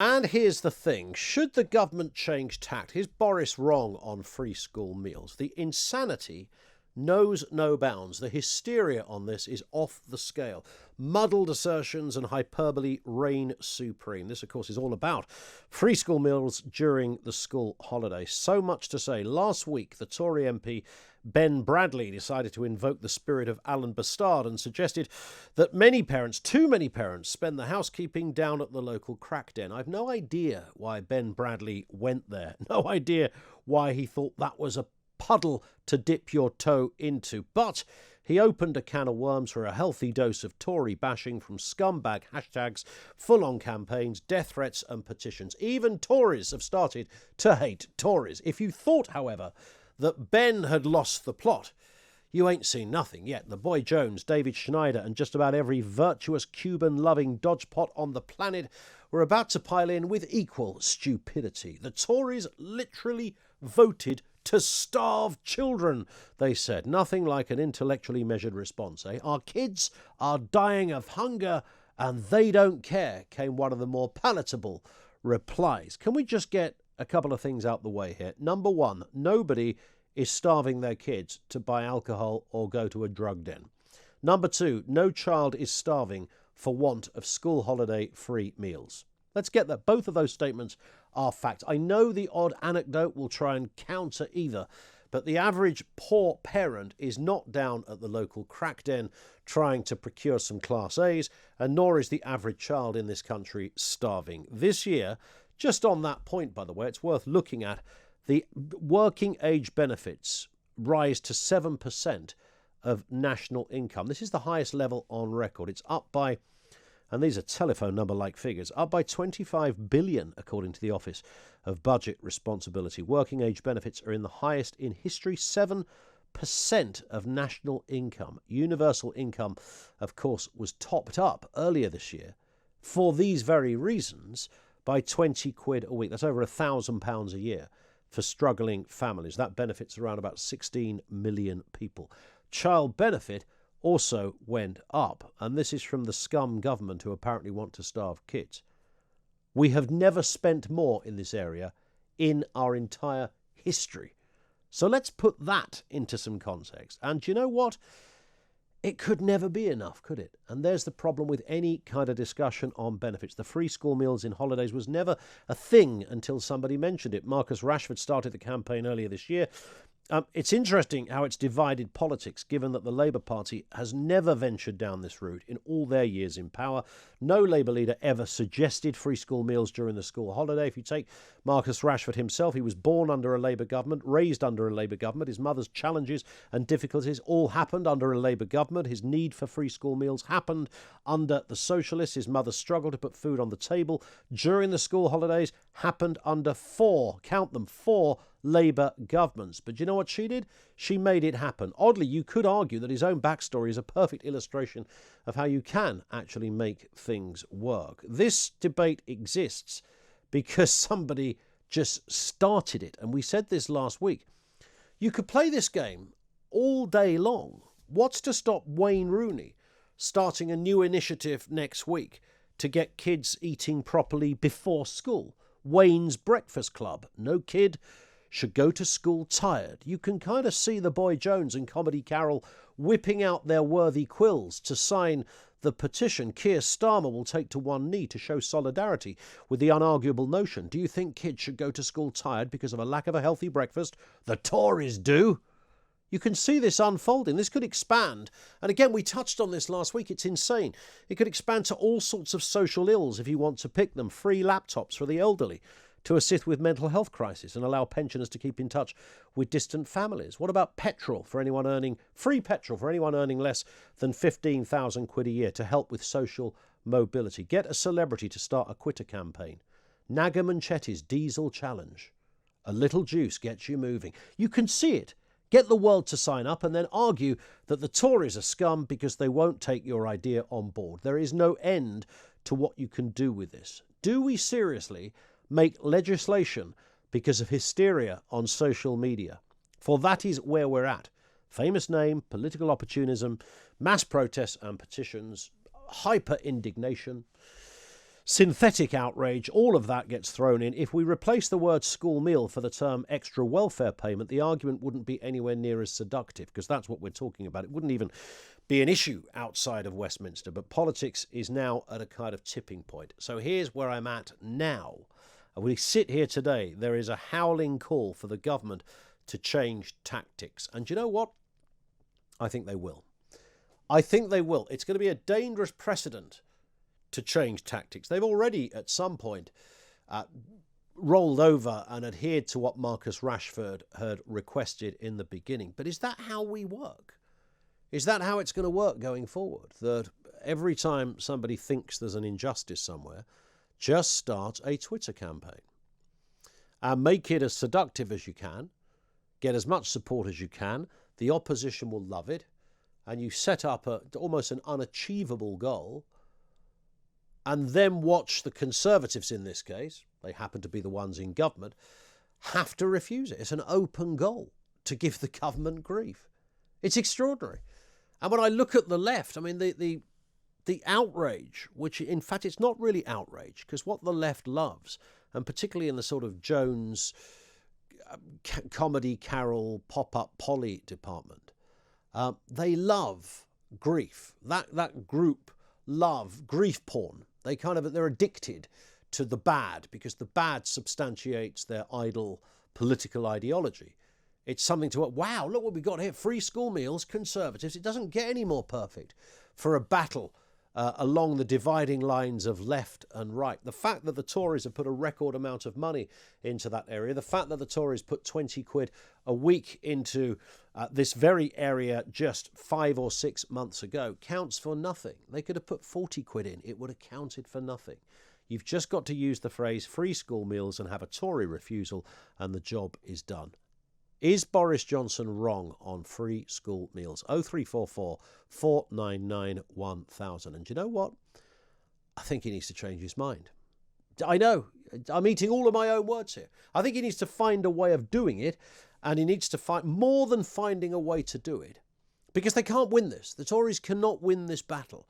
And here's the thing. Should the government change tact? Is Boris wrong on free school meals? The insanity knows no bounds. The hysteria on this is off the scale. Muddled assertions and hyperbole reign supreme. This, of course, is all about free school meals during the school holiday. So much to say. Last week, the Tory MP Ben Bradley decided to invoke the spirit of Alan Bastard and suggested that many parents, too many parents, spend the housekeeping down at the local crack den. I've no idea why Ben Bradley went there. No idea why he thought that was a puddle to dip your toe into. But he opened a can of worms for a healthy dose of Tory bashing from scumbag hashtags, full-on campaigns, death threats and petitions. Even Tories have started to hate Tories. If you thought, however, that Ben had lost the plot, you ain't seen nothing yet. The boy Jones, David Schneider and just about every virtuous Cuban-loving dodgepot on the planet were about to pile in with equal stupidity. The Tories literally voted to starve children, they said. Nothing like an intellectually measured response, eh? Our kids are dying of hunger and they don't care, came one of the more palatable replies. Can we just get a couple of things out the way here? Number one, nobody is starving their kids to buy alcohol or go to a drug den. Number two, no child is starving for want of school holiday free meals. Let's get that. Both of those statements are fact. I know the odd anecdote will try and counter either, but the average poor parent is not down at the local crack den trying to procure some Class A's, and nor is the average child in this country starving. This year, just on that point, by the way, it's worth looking at, the working age benefits rise to 7% of national income. This is the highest level on record. It's up by, and these are telephone number-like figures, up by 25 billion, according to the Office of Budget Responsibility. Working age benefits are in the highest in history, 7% of national income. Universal income, of course, was topped up earlier this year for these very reasons by 20 quid a week. That's over £1,000 a year for struggling families. That benefits around about 16 million people. Child benefit also went up, and this is from the scum government who apparently want to starve kids. We have never spent more in this area in our entire history. So let's put that into some context. And do you know what? It could never be enough, could it? And there's the problem with any kind of discussion on benefits. The free school meals in holidays was never a thing until somebody mentioned it. Marcus Rashford started the campaign earlier this year. It's interesting how it's divided politics, given that the Labour Party has never ventured down this route in all their years in power. No Labour leader ever suggested free school meals during the school holiday. If you take Marcus Rashford himself, he was born under a Labour government, raised under a Labour government. His mother's challenges and difficulties all happened under a Labour government. His need for free school meals happened under the Socialists. His mother's struggle to put food on the table during the school holidays happened under four Labour governments. But you know what she did? She made it happen. Oddly, you could argue that his own backstory is a perfect illustration of how you can actually make things work. This debate exists because somebody just started it. And we said this last week. You could play this game all day long. What's to stop Wayne Rooney starting a new initiative next week to get kids eating properly before school? Wayne's Breakfast Club. No kid should go to school tired. You can kind of see the Boy Jones and Comedy Carol whipping out their worthy quills to sign the petition Keir Starmer will take to one knee to show solidarity with the unarguable notion. Do you think kids should go to school tired because of a lack of a healthy breakfast? The Tories do. You can see this unfolding. This could expand. And again, we touched on this last week. It's insane. It could expand to all sorts of social ills if you want to pick them. Free laptops for the elderly to assist with mental health crisis and allow pensioners to keep in touch with distant families. What about petrol for anyone earning, free petrol for anyone earning less than 15,000 quid a year to help with social mobility? Get a celebrity to start a quitter campaign. Naga Munchetti's diesel challenge. A little juice gets you moving. You can see it. Get the world to sign up and then argue that the Tories are scum because they won't take your idea on board. There is no end to what you can do with this. Do we seriously make legislation because of hysteria on social media? For that is where we're at. Famous name, political opportunism, mass protests and petitions, hyper indignation. synthetic outrage, all of that gets thrown in. If we replace the word school meal for the term extra welfare payment, the argument wouldn't be anywhere near as seductive, because that's what we're talking about. It wouldn't even be an issue outside of Westminster, but politics is now at a kind of tipping point. So here's where I'm at now. We sit here today, there is a howling call for the government to change tactics. And you know what? I think they will. I think they will. It's going to be a dangerous precedent to change tactics. They've already, at some point, rolled over and adhered to what Marcus Rashford had requested in the beginning. But is that how we work? Is that how it's going to work going forward? That every time somebody thinks there's an injustice somewhere, just start a Twitter campaign and make it as seductive as you can, get as much support as you can. The opposition will love it, and you set up almost an unachievable goal, and then watch the Conservatives in this case, they happen to be the ones in government, have to refuse it. It's an open goal to give the government grief. It's extraordinary. And when I look at the left, I mean, the outrage, which in fact it's not really outrage, because what the left loves, and particularly in the sort of Jones comedy carol pop-up Polly department, they love grief. That group love grief porn. They're addicted to the bad, because the bad substantiates their idle political ideology. It's something to, wow, look what we got here. Free school meals, Conservatives. It doesn't get any more perfect for a battle along the dividing lines of left and right. The fact that the Tories have put a record amount of money into that area, the fact that the Tories put 20 quid a week into this very area just 5 or 6 months ago counts for nothing. They could have put 40 quid in. It would have counted for nothing. You've just got to use the phrase free school meals and have a Tory refusal, and the job is done. Is Boris Johnson wrong on free school meals? 0344 499 1000. And you know what? I think he needs to change his mind. I know. I'm eating all of my own words here. I think he needs to find a way of doing it, and he needs to find more than finding a way to do it, because they can't win this. The Tories cannot win this battle.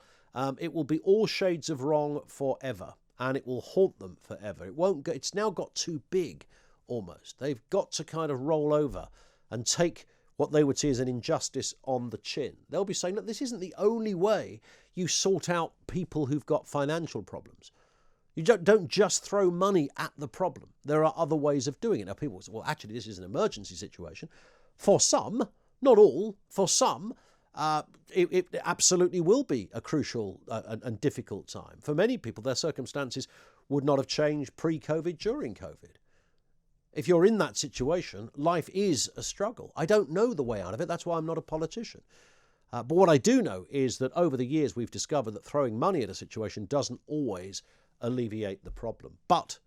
It will be all shades of wrong forever, and it will haunt them forever. It won't go. It's now got too big. Almost. They've got to kind of roll over and take what they would see as an injustice on the chin. They'll be saying, look, this isn't the only way you sort out people who've got financial problems. You don't just throw money at the problem. There are other ways of doing it. Now, people will say, well, actually, this is an emergency situation. For some, not all, for some, it absolutely will be a crucial and difficult time. For many people, their circumstances would not have changed pre-COVID, during COVID. If you're in that situation, life is a struggle. I don't know the way out of it. That's why I'm not a politician. But what I do know is that over the years, we've discovered that throwing money at a situation doesn't always alleviate the problem. But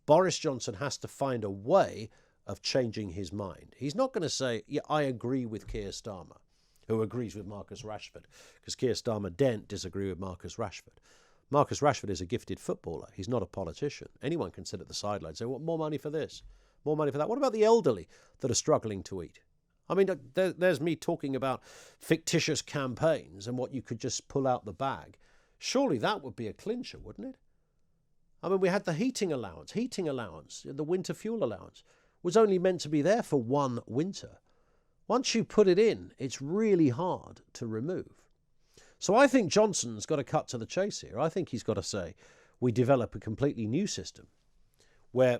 Boris Johnson has to find a way of changing his mind. He's not going to say, yeah, I agree with Keir Starmer, who agrees with Marcus Rashford, because Keir Starmer daren't disagree with Marcus Rashford. Marcus Rashford is a gifted footballer. He's not a politician. Anyone can sit at the sideline and say, what, more money for this? More money for that. What about the elderly that are struggling to eat? I mean, there's me talking about fictitious campaigns and what you could just pull out the bag. Surely that would be a clincher, wouldn't it? I mean, we had the heating allowance, the winter fuel allowance was only meant to be there for one winter. Once you put it in, it's really hard to remove. So I think Johnson's got to cut to the chase here. I think he's got to say, we develop a completely new system where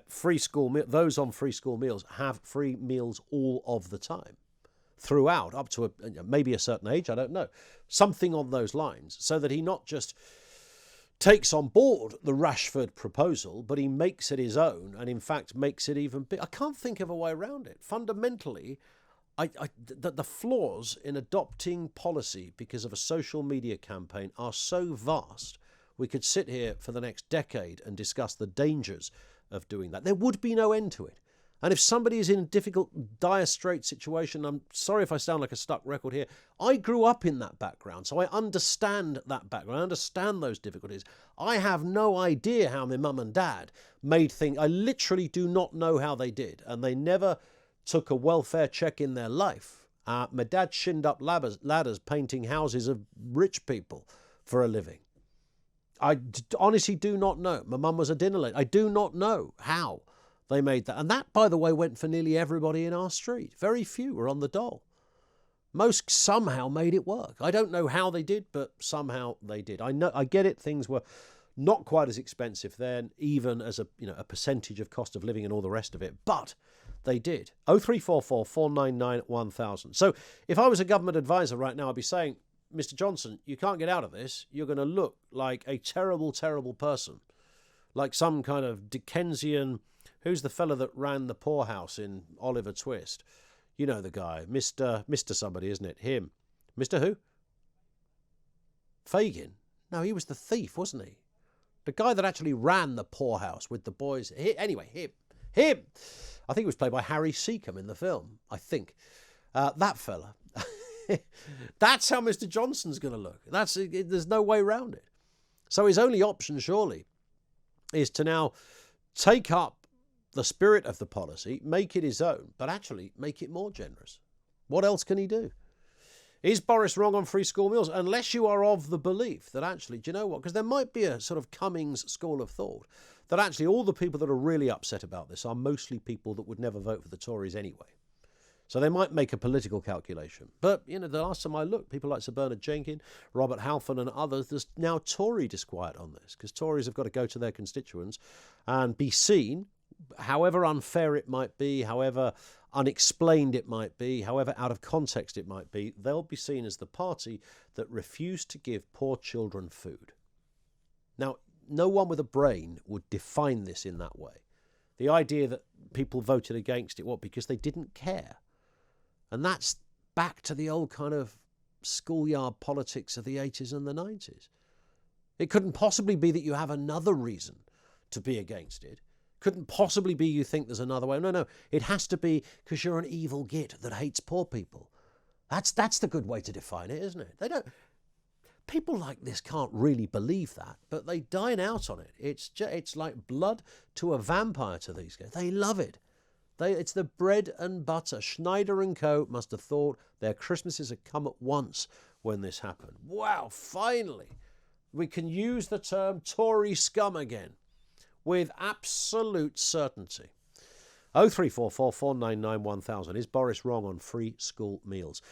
those on free school meals have free meals all of the time, throughout, up to maybe a certain age, I don't know, something on those lines, so that he not just takes on board the Rashford proposal, but he makes it his own, and in fact makes it even bigger. I can't think of a way around it. Fundamentally, the flaws in adopting policy because of a social media campaign are so vast, we could sit here for the next decade and discuss the dangers of doing that. There would be no end to it. And if somebody is in a difficult, dire straight situation, I'm sorry if I sound like a stuck record here, I grew up in that background, so I understand that background. I understand those difficulties. I have no idea how my mum and dad made things. I literally do not know how they did, and they never took a welfare check in their life. My dad shinned up ladders painting houses of rich people for a living. honestly do not know. My mum was a dinner lady. I do not know how they made that. And that, by the way, went for nearly everybody in our street. Very few were on the dole. Most somehow made it work. I don't know how they did, but somehow they did. I get it. Things were not quite as expensive then, even as a percentage of cost of living and all the rest of it. But they did. 0344 499 1000. So if I was a government advisor right now, I'd be saying, Mr. Johnson, you can't get out of this. You're going to look like a terrible, terrible person. Like some kind of Dickensian... Who's the fella that ran the poorhouse in Oliver Twist? You know the guy. Mr. somebody, isn't it? Him. Mr. who? Fagin? No, he was the thief, wasn't he? The guy that actually ran the poorhouse with the boys. Anyway, him. I think he was played by Harry Seacombe in the film, I think. That fella. That's how Mr. Johnson's going to look. There's no way around it. So his only option, surely, is to now take up the spirit of the policy, make it his own, but actually make it more generous. What else can he do? Is Boris wrong on free school meals? Unless you are of the belief that actually, do you know what? Because there might be a sort of Cummings school of thought that actually all the people that are really upset about this are mostly people that would never vote for the Tories anyway. So they might make a political calculation. But, the last time I looked, people like Sir Bernard Jenkin, Robert Halfon and others, there's now Tory disquiet on this, because Tories have got to go to their constituents and be seen, however unfair it might be, however unexplained it might be, however out of context it might be, they'll be seen as the party that refused to give poor children food. Now, no one with a brain would define this in that way. The idea that people voted against it, because they didn't care. And that's back to the old kind of schoolyard politics of the 80s and the 90s. It couldn't possibly be that you have another reason to be against it. Couldn't possibly be you think there's another way. No. It has to be because you're an evil git that hates poor people. That's the good way to define it, isn't it? People like this can't really believe that, but they dine out on it. It's like blood to a vampire to these guys. They love it. It's the bread and butter. Schneider & Co. must have thought their Christmases had come at once when this happened. Wow, finally, we can use the term Tory scum again with absolute certainty. 0344 499 1000. Is Boris wrong on free school meals?